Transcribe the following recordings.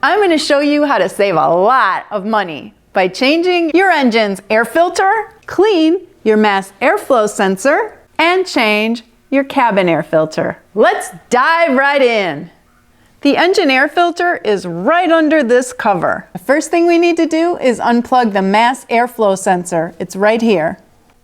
I'm going to show you how to save a lot of money by changing your engine's air filter, clean your mass airflow sensor, and change your cabin air filter. Let's dive right in. The engine air filter is right under this cover. The first thing we need to do is unplug the mass airflow sensor. It's right here.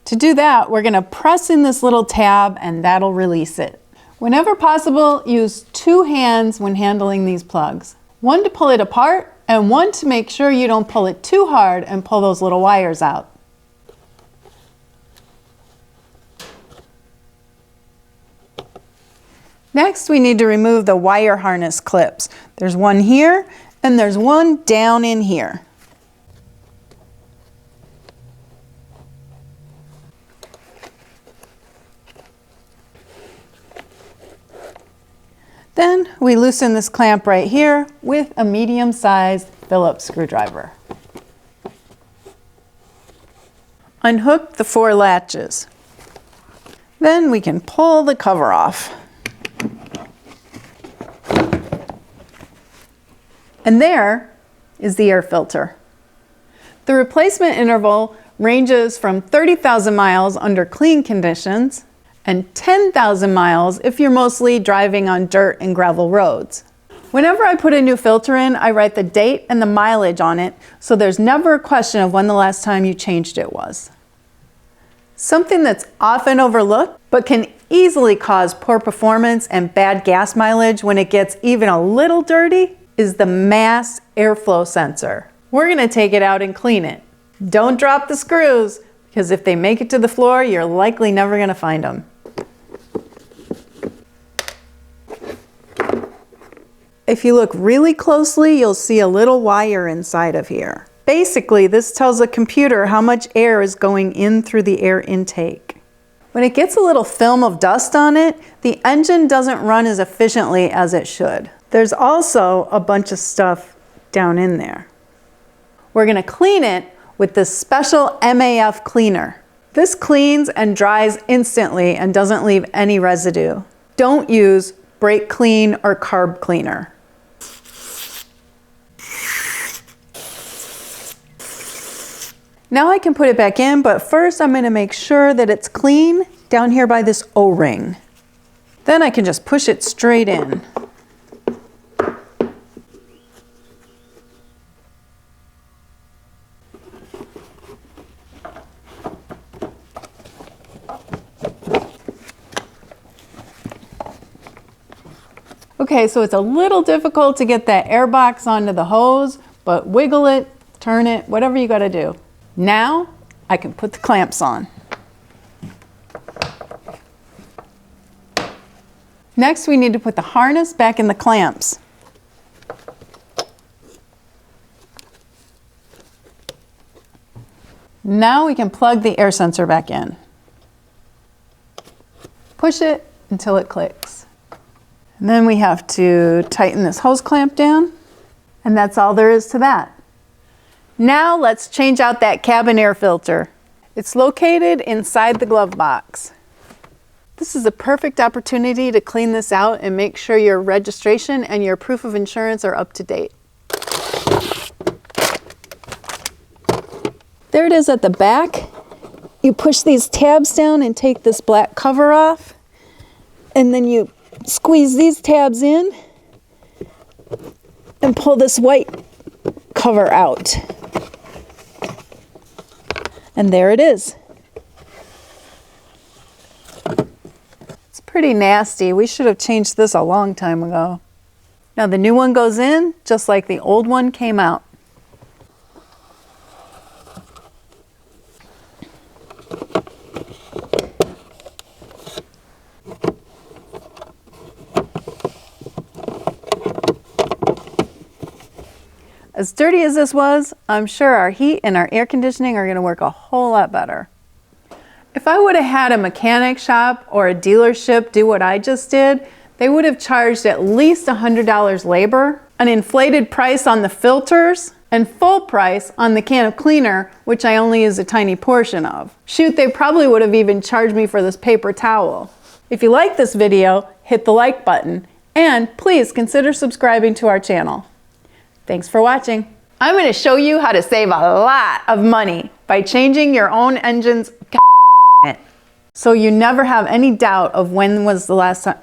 To do that, we're going to press in this little tab and that'll release it. Whenever possible, use 2 hands when handling these plugs. One to pull it apart and one to make sure you don't pull it too hard and pull those little wires out. Next, we need to remove the wire harness clips. There's one here and there's one down in here. Then we loosen this clamp right here with a medium-sized Phillips screwdriver. Unhook the 4 latches. Then we can pull the cover off. And there is the air filter. The replacement interval ranges from 30,000 miles under clean conditions and 10,000 miles if you're mostly driving on dirt and gravel roads. Whenever I put a new filter in, I write the date and the mileage on it, so there's never a question of when the last time you changed it was. Something that's often overlooked, but can easily cause poor performance and bad gas mileage when it gets even a little dirty, is the mass airflow sensor. We're going to take it out and clean it. Don't drop the screws, because if they make it to the floor, you're likely never going to find them. If you look really closely, you'll see a little wire inside of here. Basically, this tells the computer how much air is going in through the air intake. When it gets a little film of dust on it, the engine doesn't run as efficiently as it should. There's also a bunch of stuff down in there. We're going to clean it with this special MAF cleaner. This cleans and dries instantly and doesn't leave any residue. Don't use brake clean or carb cleaner. Now I can put it back in, but first I'm going to make sure that it's clean down here by this O-ring. Then I can just push it straight in. Okay, so it's a little difficult to get that air box onto the hose, but wiggle it, turn it, whatever you got to do. Now I can put the clamps on. Next, we need to put the harness back in the clamps. Now we can plug the air sensor back in. Push it until it clicks. And then we have to tighten this hose clamp down, and that's all there is to that. Now let's change out that cabin air filter. It's located inside the glove box. This is a perfect opportunity to clean this out and make sure your registration and your proof of insurance are up to date. There it is at the back. You push these tabs down and take this black cover off, and then you squeeze these tabs in and pull this white cover out. And there it is. It's pretty nasty. We should have changed this a long time ago. Now the new one goes in just like the old one came out. As dirty as this was, I'm sure our heat and our air conditioning are going to work a whole lot better. If I would have had a mechanic shop or a dealership do what I just did, they would have charged at least $100 labor, an inflated price on the filters, and full price on the can of cleaner, which I only use a tiny portion of. Shoot, they probably would have even charged me for this paper towel. If you like this video, hit the like button, and please consider subscribing to our channel. Thanks for watching. I'm going to show you how to save a lot of money by changing your own engine's so you never have any doubt of when was the last time.